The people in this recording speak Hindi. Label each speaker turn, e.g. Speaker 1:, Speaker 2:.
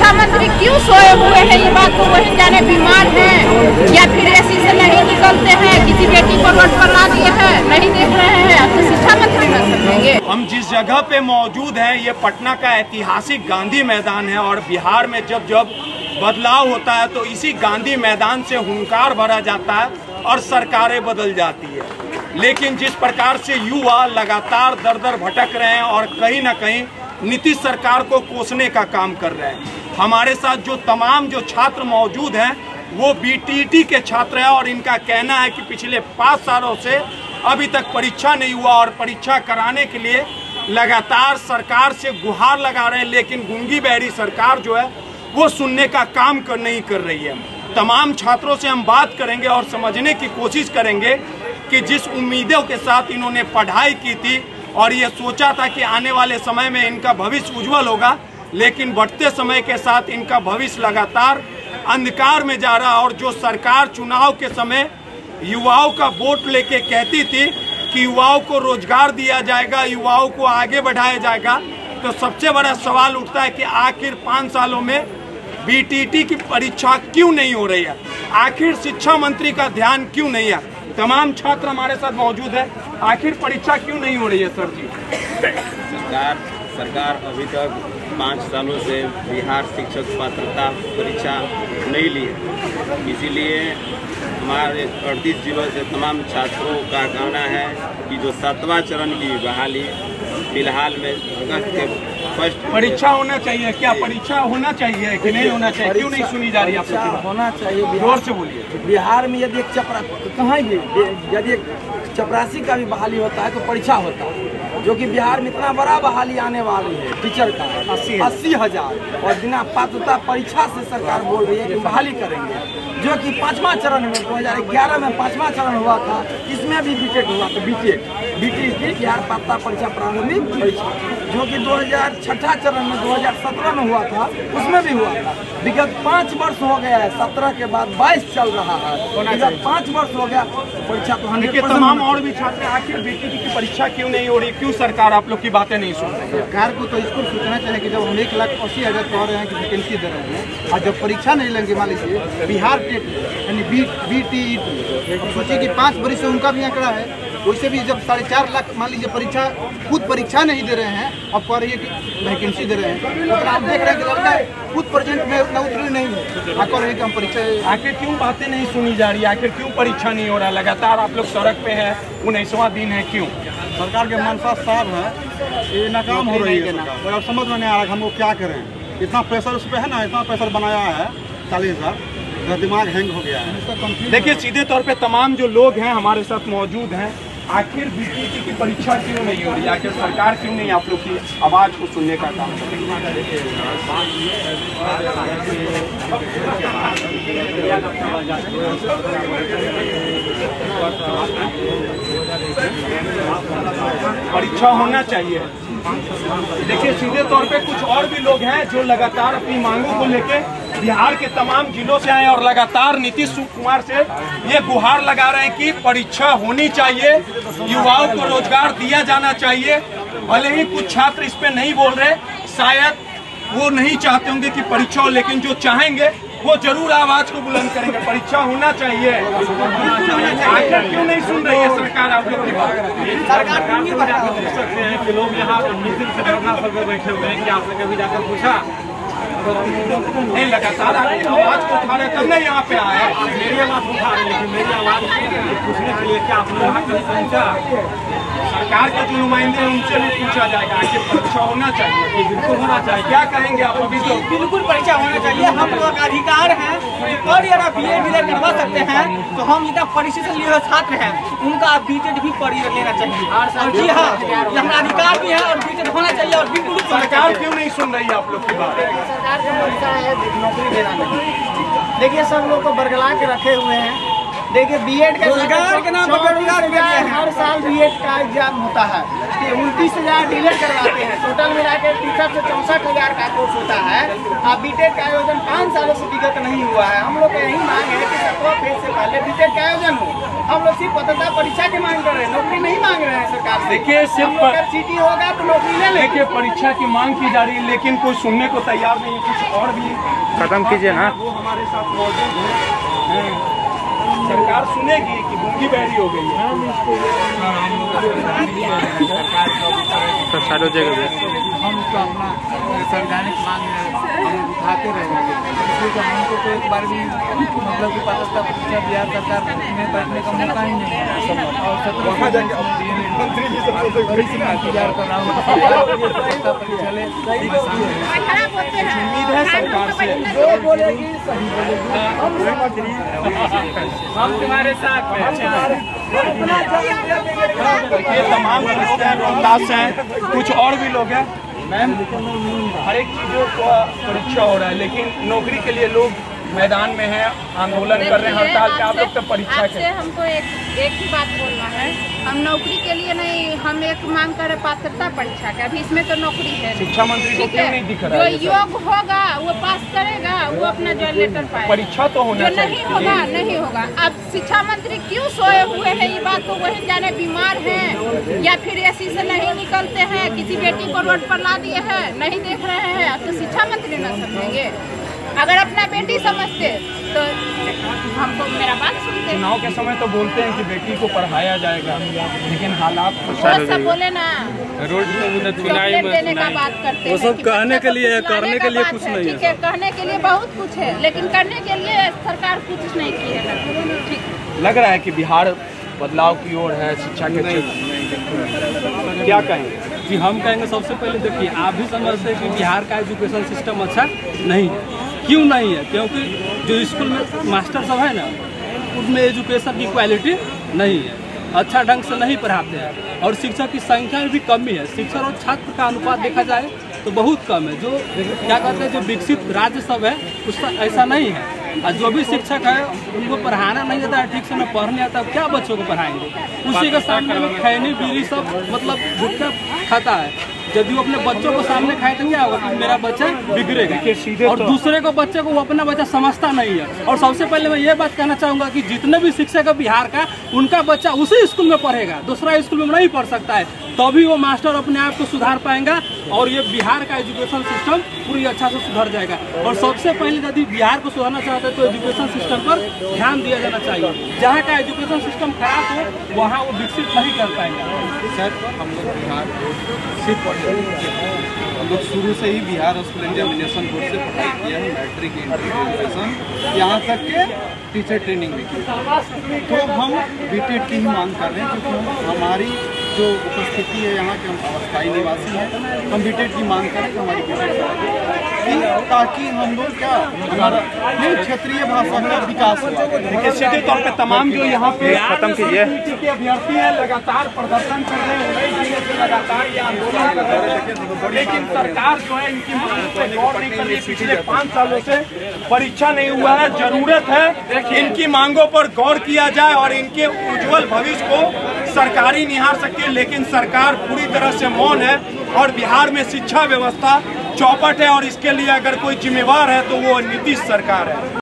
Speaker 1: शिक्षा मंत्री क्यों सोए हुए हैं, ये बात तो वही जाने, बीमार हैं या फिर एसी से नहीं निकलते हैं, किसी बेटी को रोड पर ला दिए हैं, नहीं देख रहे हैं, तो शिक्षा मंत्री न समझेंगे।
Speaker 2: हम जिस जगह पे मौजूद हैं ये पटना का ऐतिहासिक गांधी मैदान है और बिहार में जब जब बदलाव होता है तो इसी गांधी मैदान से हुंकार भरा जाता है और सरकारें बदल जाती है। लेकिन जिस प्रकार से युवा लगातार दर दर भटक रहे हैं और कहीं ना कहीं नीतीश सरकार को कोसने का काम कर रहे हैं। हमारे साथ जो तमाम जो छात्र मौजूद हैं वो बीटीटी के छात्र हैं और इनका कहना है कि पिछले 5 सालों से अभी तक परीक्षा नहीं हुआ और परीक्षा कराने के लिए लगातार सरकार से गुहार लगा रहे हैं, लेकिन गूंगी बहरी सरकार जो है वो सुनने का काम नहीं कर रही है। तमाम छात्रों से हम बात करेंगे और समझने की कोशिश करेंगे कि जिस उम्मीदों के साथ इन्होंने पढ़ाई की थी और ये सोचा था कि आने वाले समय में इनका भविष्य उज्जवल होगा, लेकिन बढ़ते समय के साथ इनका भविष्य लगातार अंधकार में जा रहा। और जो सरकार चुनाव के समय युवाओं का वोट लेके कहती थी कि युवाओं को रोजगार दिया जाएगा, युवाओं को आगे बढ़ाया जाएगा, तो सबसे बड़ा सवाल उठता है कि आखिर 5 सालों में बीटीटी की परीक्षा क्यों नहीं हो रही है, आखिर शिक्षा मंत्री का ध्यान क्यों नहीं है। तमाम छात्र हमारे साथ मौजूद है, आखिर परीक्षा क्यों नहीं हो रही है सर जी?
Speaker 3: सरकार अभी तक 5 सालों से बिहार शिक्षक पात्रता परीक्षा नहीं ली है, इसीलिए हमारे 38 जिलों से तमाम छात्रों का कहना है कि जो 7वां चरण की बहाली फिलहाल में अगस्त के फर्स्ट
Speaker 2: परीक्षा होना चाहिए। क्या परीक्षा होना चाहिए कि नहीं होना चाहिए? क्यों नहीं सुनी जा रही है?
Speaker 4: परीक्षा होना चाहिए।
Speaker 2: जोर से बोलिए। बिहार
Speaker 4: में यदि एक यदि एक चपरासी का भी बहाली होता है तो परीक्षा होता है, जो कि बिहार में इतना बड़ा बहाली आने वाली है टीचर का 80,000 और बिना पात्रता परीक्षा से सरकार बोल रही है कि बहाली करेंगे, जो कि 5वां चरण में 2011 में 5वां चरण हुआ था, इसमें भी बीटेक हुआ था। बीटीटी बिहार पात्रता परीक्षा प्रारंभिक परीक्षा जो कि 2006 चरण में 2017 में हुआ था, उसमें भी हुआ था। विगत 5 वर्ष हो गया है, 17 के बाद 22 चल रहा है, विगत 5 वर्ष हो गया परीक्षा तो 100%।
Speaker 2: तमाम और भी छात्र आखिर बीटीटी की परीक्षा क्यों नहीं हो रही, क्यों सरकार आप लोग की बातें नहीं सुन रही?
Speaker 5: सरकार को तो इसको सोचना चाहिए कि जब हम 1,80,000 कह रहे हैं कि वैकेंसी दे रहे हैं और जब परीक्षा नहीं लेंगे, मान लीजिए बिहार टेट यानी बीटीटी, सोचिए कि 5 वर्ष से उनका भी आंकड़ा है, वैसे भी जब 4.5 लाख मान लीजिए परीक्षा खुद परीक्षा नहीं दे रहे हैं और कह रही है कि वैकेंसी दे रहे हैं, तो आप देख रहे हैं कि लड़का खुद प्रेजेंट में उतना उतरी नहीं है, कह रहे हैं कि हम परीक्षा।
Speaker 2: आखिर क्यों बातें नहीं सुनी जा रही, आखिर क्यों परीक्षा नहीं हो रहा? लगातार आप लोग सड़क पे है, 19वां दिन है, क्यों?
Speaker 5: सरकार के मनसा साहब है, ये नाकाम हो रही है सरकार। अब समझ में नहीं आ रहा हम लोग क्या करें, इतना प्रेशर उस पर है ना, इतना प्रेशर बनाया है 40,000, दिमाग हैंग हो गया है।
Speaker 2: देखिए सीधे तौर पे तमाम जो लोग हैं हमारे साथ मौजूद हैं, आखिर बीटीटी की परीक्षा क्यों नहीं हो रही, आखिर सरकार क्यों नहीं आप लोग की आवाज को सुनने का काम कर रही है? परीक्षा होना चाहिए। देखिए सीधे तौर पे कुछ और भी लोग हैं जो लगातार अपनी मांगों को लेके बिहार के तमाम जिलों से आए और लगातार नीतीश कुमार से ये गुहार लगा रहे हैं कि परीक्षा होनी चाहिए, युवाओं को रोजगार दिया जाना चाहिए। भले ही कुछ छात्र इस पे नहीं बोल रहे, शायद वो नहीं चाहते होंगे कि परीक्षा हो, लेकिन जो चाहेंगे वो जरूर आवाज को बुलंद करेंगे, परीक्षा होना चाहिए। आखिर क्यों नहीं सुन रही है सरकार आप लोग की बात?
Speaker 3: सरकार देख सकते हैं कि लोग यहाँ मित्र से धरना पर बैठे हुए हैं कि आपने कभी जाकर पूछा
Speaker 2: नहीं, लगातार आवाज को उठा रहे तब नहीं यहाँ पे आए।
Speaker 3: मेरी आवाज उठा रहे, लेकिन मेरी आवाज पूछने के लिए क्या आपने वहाँ कभी पहुँचा?
Speaker 2: सरकार के जो नुमाइंदे हैं उनसे भी पूछा जाएगा आखिर परीक्षा होना चाहिए।
Speaker 3: बिल्कुल होना चाहिए।
Speaker 2: क्या कहेंगे आप अभी? तो
Speaker 4: बिल्कुल परीक्षा होना चाहिए, हम लोग का अधिकार है। और यदि बीएड करवा सकते हैं तो हम इतना परिचित लिए छात्र हैं, उनका बीटेड भी पढ़ लेना चाहिए। और जी हाँ, ये हमारा अधिकार भी है और बीटेड होना चाहिए। और बिल्कुल
Speaker 2: सरकार क्यों नहीं सुन रही है आप लोग की बात?
Speaker 4: सरकार का मंशा है नौकरी देना नहीं। देखिए सब लोग को बरगला के रखे हुए हैं। देखिए बीएड का रोजगार के नाम पर हर साल बीएड का एग्जाम होता है,
Speaker 6: 29,000 डिलीट करवाते हैं। टोटल मिला के 63 से 64,000 का कोर्स होता है। अब बीटेक का आयोजन 5 सालों से विगत नहीं हुआ है। हम लोग का यही मांग है कि 7वां फेज से पहले बीटेक का आयोजन हो। हम लोग सिर्फ पात्रता परीक्षा की मांग कर रहे हैं, नौकरी नहीं मांग रहे हैं सरकार से।
Speaker 2: देखिए सिर्फ
Speaker 6: सीटी होगा तो नौकरी ले लेंगे।
Speaker 2: देखिए परीक्षा की मांग की जा रही है, लेकिन कोई सुनने को तैयार नहीं है। कुछ और भी
Speaker 7: खत्म कीजिए ना,
Speaker 2: वो हमारे साथ मौजूद है। सरकार सुनेगी कि गूंगी बहरी हो गई है।
Speaker 7: तो सालों जगह
Speaker 8: हम तो अपना संवैधानिक मांग हम उठाते रहेंगे, इसलिए तो हमको तो एक बार भी मतलब कि पात्रता परीक्षा बिहार सरकार में बैठने का मौका ही नहीं है। और 17 इंतजार कर रहा हूँ पात्रता परीक्षा ले।
Speaker 2: उम्मीद है सरकार से
Speaker 4: जो बोलेगी सही बोलेगी,
Speaker 2: हम तुम्हारे साथ ये तमाम लोग हैं, रोहतास हैं, कुछ और भी लोग हैं। मैम, हर एक चीज़ों का परीक्षा हो रहा है, लेकिन नौकरी के लिए लोग मैदान में हैं, आंदोलन कर रहे हैं, हड़ताल पे। आप लोग तो परीक्षा के
Speaker 1: हमको एक ही बात बोलना है, हम नौकरी के लिए नहीं, हम एक मांग कर पात्रता परीक्षा का। अभी इसमें तो नौकरी है।
Speaker 2: शिक्षा मंत्री को क्यों नहीं दिख रहा है?
Speaker 1: जो योग्य होगा वो पास करेगा, वो अपना जो लेटर पाएगा।
Speaker 2: परीक्षा तो होना
Speaker 1: जो नहीं होगा नहीं होगा। अब शिक्षा मंत्री क्यों सोए हुए हैं, ये बात तो वही जाने। बीमार हैं या फिर एसी से नहीं निकलते हैं, किसी बेटी को रोड पर ला दिए हैं, नहीं देख रहे हैं, तो शिक्षा मंत्री न समझेंगे। अगर अपना बेटी समझते तो हमको मेरा बात सुनते।
Speaker 2: चुनाव के समय तो बोलते हैं कि बेटी को पढ़ाया जाएगा, लेकिन हालात
Speaker 1: वो सब बोले ना,
Speaker 7: रोड
Speaker 1: चॉकलेट देने का बात करते हैं।
Speaker 7: वो सब कहने के लिए है, करने के लिए कुछ नहीं है।
Speaker 1: ठीक है, कहने के लिए बहुत कुछ है, लेकिन करने के लिए सरकार कुछ नहीं की है। ठीक
Speaker 2: लग रहा है कि बिहार बदलाव की ओर है शिक्षा के क्षेत्र। क्या कहेंगे?
Speaker 9: जी, हम कहेंगे सबसे पहले देखिए, आप भी समझते हैं कि बिहार का एजुकेशन सिस्टम अच्छा नहीं है। क्यों नहीं है? क्योंकि जो स्कूल में मास्टर सब है ना, उनमें एजुकेशन की क्वालिटी नहीं है, अच्छा ढंग से नहीं पढ़ाते हैं, और शिक्षक की संख्या में भी कमी है। शिक्षक और छात्र का अनुपात देखा जाए तो बहुत कम है। जो क्या कहते हैं, जो विकसित राज्य सब है उसका ऐसा नहीं है। और जो भी शिक्षक है उनको पढ़ाना नहीं आता है ठीक से, न पढ़ने आता है, क्या बच्चों को पढ़ाएंगे? उसी के सामने में खैनी बीड़ी सब मतलब गुटखा खाता है। यदि वो अपने बच्चों को सामने खाए तो क्या होगा कि मेरा बच्चा बिगड़ेगा, और दूसरे को बच्चे को वो अपना बच्चा समझता नहीं है। और सबसे पहले मैं ये बात कहना चाहूँगा कि जितने भी शिक्षक है बिहार का, उनका बच्चा उसी स्कूल में पढ़ेगा, दूसरा स्कूल में नहीं पढ़ सकता है, तभी वो मास्टर अपने आप को सुधार पाएंगा और ये बिहार का एजुकेशन सिस्टम पूरी अच्छा से सुधर जाएगा। और सबसे पहले यदि बिहार को सुधारना चाहते हैं तो एजुकेशन सिस्टम पर ध्यान दिया जाना चाहिए। जहाँ का एजुकेशन सिस्टम खराब हो वहाँ वो विकसित नहीं कर पाएंगे।
Speaker 5: सर, हम लोग बिहार सिर्फ हम लोग शुरू से ही बिहार स्कूल एग्जामिनेशन बोर्ड से पढ़ाई किया है, मैट्रिक इंटर यहाँ तक के टीचर ट्रेनिंग भी की। तो हम बीटेड की ही मांग कर रहे हैं, क्योंकि हमारी जो उपस्थिति है यहाँ के, हम अस्थायी निवासी हैं, हम बीटेड की मांग करें कि हमारी बीटेड, ताकि हम लोग क्या हमारा क्षेत्रीय भाषा का विकास हो।
Speaker 2: देखिए सीधे तौर पे तमाम जो यहाँ पे
Speaker 7: खत्म कीजिए
Speaker 2: के अभ्यर्थी हैं लगातार प्रदर्शन कर रहे हैं, लगातार ये आंदोलन कर रहे हैं, लेकिन सरकार जो है इनकी मांगों पे गौर नहीं कर रही। पिछले 5 सालों से परीक्षा नहीं हुआ है। जरूरत है इनकी मांगों पर गौर किया जाए और इनके उज्जवल भविष्य को सरकारी निहार सके, लेकिन सरकार पूरी तरह से मौन है। और बिहार में शिक्षा व्यवस्था चौपट है, और इसके लिए अगर कोई जिम्मेवार है तो वो नीतीश सरकार है।